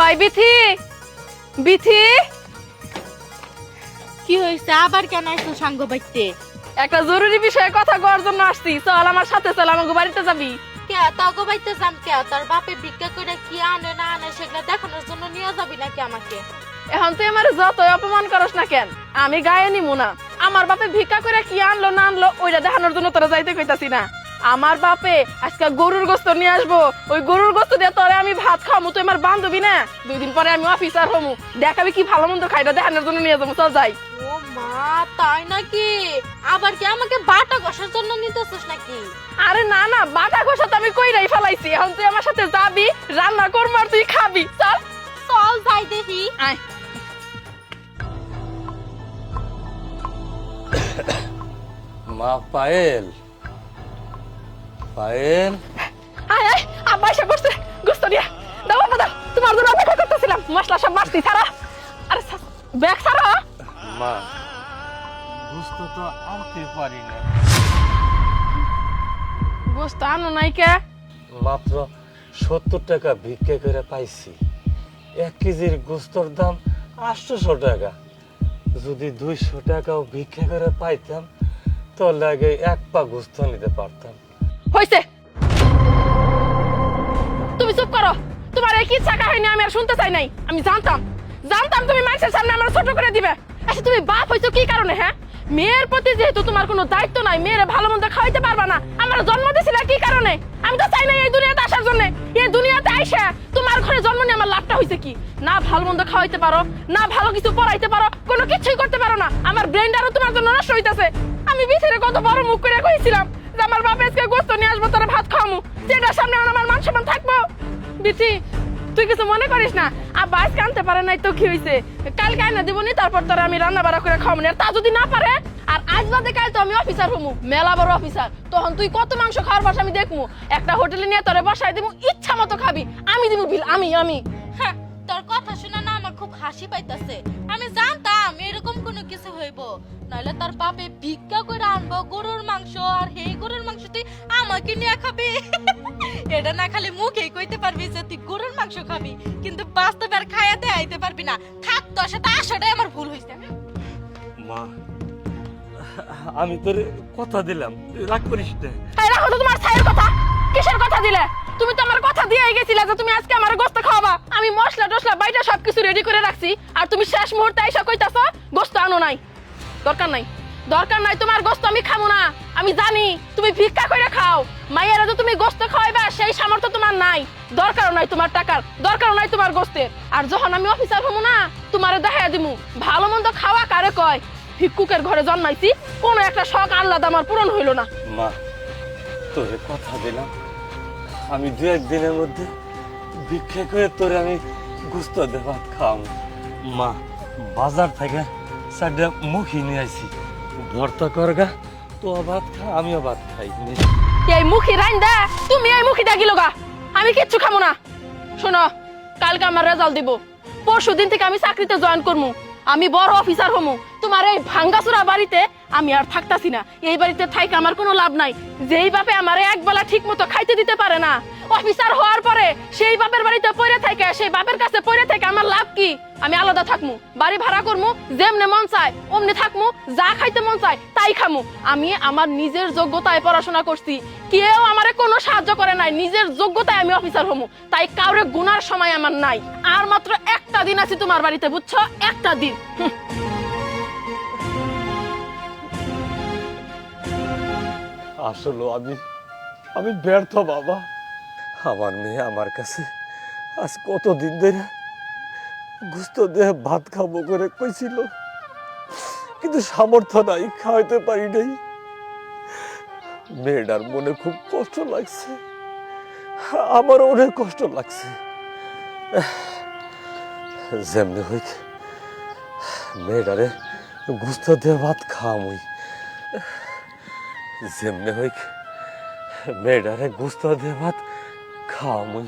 কই বিথি বিথি কি হইছে আবার কেন আইছো সাঙ্গ বাইতে? একটা জরুরি বিষয়ে কথা কওয়ার জন্য আসছি, চল আমার সাথে, চল আমাকে বাড়িতে যাবি। কে তাগো বাইতে যাম কে? তোর বাপে ভিক্ষা করে কি আনে না আনে সেগুলো দেখানোর জন্য নিয়ে যাবি নাকি আমাকে? এখন তুই আমার যতই অপমান করস না কেন, আমি গায়ে নিমু না। আমার বাপে ভিক্ষা করে কি আনলো না আনলো ওইটা দেখানোর জন্য তোরা যাইতে কইতাছি না। আমার বাপে আজকে গরুর গোস্ত নিয়ে আসবো, ওই গরুর গোস্ত দিয়ে তোরে আমি ভাত খামু। তুই আমার বান্ধবী না, 2 দিন পরে আমি অফিসার হমু, দেখাবি কি ভালো মন্দ খাইটা দেখানোর জন্য নিয়ে যাবো। চল যাই। ও মা, তাই নাকি? আবার কি আমাকে বাটা কষার জন্য নিতেছিস নাকি? আরে না না, বাটা ঘষা তো আমি কইরাই ফেলাইছি। এখন তুই আমার সাথে যাবি, রান্না করবো আর তুই খাবি। চল চল যাই দেখি। আয়। মা পায়েল, পায়েল আয় আয়, আব্বা এসে করছে গোস্ত নিয়ে। দাও বাবা দাও, তোমার জন্য অপেক্ষা করতেছিলাম। মশলা সব মারছি, ছাড়া। আরে ব্যাগ ছাড়া। মা বুঝতে তো আনতে পারি না। গোস্ত আনো নাই কে? মাত্র 70 টাকা ভিক্ষা করে পাইছি। 1 কেজির গোস্তর দাম 800 টাকা। যদি 200 টাকাও ভিক্ষা করে পাইতাম তো লাগে 1 পা গোস্ত নিতে পারতাম। হইছে, তুমি চুপ করো। তোমার এই কি চাকা হয়নি আমি আর শুনতে চাই নাই। আমি জানতাম জানতাম তুমি মানুষের সামনে আমার ছোট করে দিবে। আচ্ছা তুমি বাপ হইছো কি কারণে? হ্যাঁ, মেয়ের প্রতি যেহেতু তোমার কোনো দায়িত্ব নাই, মেয়েরে ভালো মন্দ খাওয়াইতে পারবা না, আমার জন্ম দিছিলা কি কারণে? আমি তো চাই না এই দুনিয়াতে আসার জন্য। এই দুনিয়াতে আইসা তোমার ঘরে জন্ম নিয়ে আমার লাভটা হইছে কি? না ভালো মন্দ খাওয়াইতে পারো, না ভালো কিছু পড়াইতে পারো, কোনো কিছুই করতে পারো না। আমার ব্রেনটারও তোমার জন্য নষ্ট হইতাছে। আমি ভিতরে কত বড় মুখ করে কইছিলাম যে আমার বাপ আজকে গোস্ত নিয়ে আসবো, তোরা ভাত খাওয়ামু, যেটার সামনে আমার মান সম্মান থাকবো। বিথি তুই কিছু মনে করিস না, আব্বা আজকে আনতে পারে নাই তো কি হইছে, কালকে আইনা দিবনি, তারপর তোরা আমি রান্না বাড়া করে খাওয়াবো। আর তা যদি না পারে, আর আজ বাদে কাল তো আমি অফিসার হমু, মেলা বড় অফিসার, তখন তুই কত মাংস খাওয়ার বসে আমি দেখমু। একটা হোটেলে নিয়ে তোরে বসাই দিব, ইচ্ছা মতো খাবি, আমি দিব বিল, আমি আমি হ্যাঁ, তোর কথা শুনে না আমার খুব হাসি পাইতাছে। আমি জানতাম এরকম কোনো কিছু হইব, নাহলে তার বাপে ভিক্ষা করে আনবো গরুর মাংস, আর এই গরুর মাংস তুই আমাকে নিয়ে খাবি। এটা না খালি মুখেই কইতে পারবি যে তুই গরুর মাংস খাবি, কিন্তু বাস্তবে আর খাইয়াতে আইতে পারবি না। থাক, তোর সাথে আসাটাই আমার ভুল হইছে। মা আমি তোরে কথা দিলাম, রাগ করিস না। এই রাখো তো তোমার ছায়ের কথা। কিসের কথা দিলে? তুমি তো আমার কথা দিয়ে গেছিলে যে তুমি আজকে আমার গোস্ত খাওয়াবা। আমি মশলা টসলা বাইটা সবকিছু রেডি করে রাখছি, আর তুমি শেষ মুহূর্তে এসে কইতাছো গোস্ত আনো নাই। দরকার নাই, দরকার নাই, তোমার গোস্ত আমি খাবো না। আমি জানি তুমি ভিক্ষা করে খাও, মাইয়ারা তো তুমি গোস্ত খাওয়াইবা সেই সামর্থ্য তোমার নাই। দরকারও নাই তোমার টাকার, দরকারও নাই তোমার গোস্তের। আর যখন আমি অফিসার হবো না, তোমারে দেখাইয়া দিমু ভালো মন্দ খাওয়া কারে কয়। ভিক্ষুকের ঘরে জন্মাইছি, কোনো একটা শখ আহ্লাদ আমার পূরণ হইল না। মা তোরে কথা দিলাম, আমি 2-1 দিনের মধ্যে ভিক্ষা করে তোরে আমি গোস্ত দিয়ে ভাত খাওয়াম। মা বাজার থেকে 4টা মুখি নিয়ে আইছি, ভর্তা করগা, তো ভাত খা আমিও ভাত খাই। এই মুখি রাইন্দা তুমি এই মুখি ডাকি লগা, আমি কিচ্ছু খাবো না। শোনো, কালকে আমার রেজাল্ট দিব, পরশু দিন থেকে আমি চাকরিতে জয়েন করবো, আমি বড় অফিসার হমু। তোমার এই ভাঙ্গাচুরা বাড়িতে আমি আর থাকতাছি না। এই বাড়িতে থাইকে আমার কোনো লাভ নাই। যেই বাপে আমার একবেলা ঠিক মতো খাইতে দিতে পারে না, অফিসার হওয়ার পরে সেই বাপের বাড়িতে পড়ে থাকে, সেই বাপের কাছে পড়ে থাকে আমার লাভ কি? আমি আলাদা থাকমু, বাড়ি ভাড়া করমু, যেমনে মন চায় অমনি থাকমু, যা খাইতে মন চায় তাই খামু। আমি আমার নিজের যোগ্যতায় পড়াশোনা করছি, কেউ আমারে কোনো সাহায্য করে নাই, নিজের যোগ্যতায় আমি অফিসার হমু। তাই কাউরে গুনার সময় আমার নাই। আর মাত্র একটা দিন আছি তোমার বাড়িতে, বুঝছো? একটা দিন। আসলে আমি ব্যর্থ বাবা। আমার মেয়ে আমার কাছে আজ কতদিন ধরে গোস্ত দিয়ে ভাত খাবো করে কইছিল, কিন্তু সামর্থ্য নাই, খাওয়াইতে পারি নাই। মেয়েটার মনে খুব কষ্ট লাগছে, আমারও অনেক কষ্ট লাগছে। যেমনি হইক মেয়েটারে গোস্ত দিয়ে ভাত খাওয়ামই, যেমনি হইক মেয়েটারে গোস্ত দিয়ে ভাত খাওয়ামই।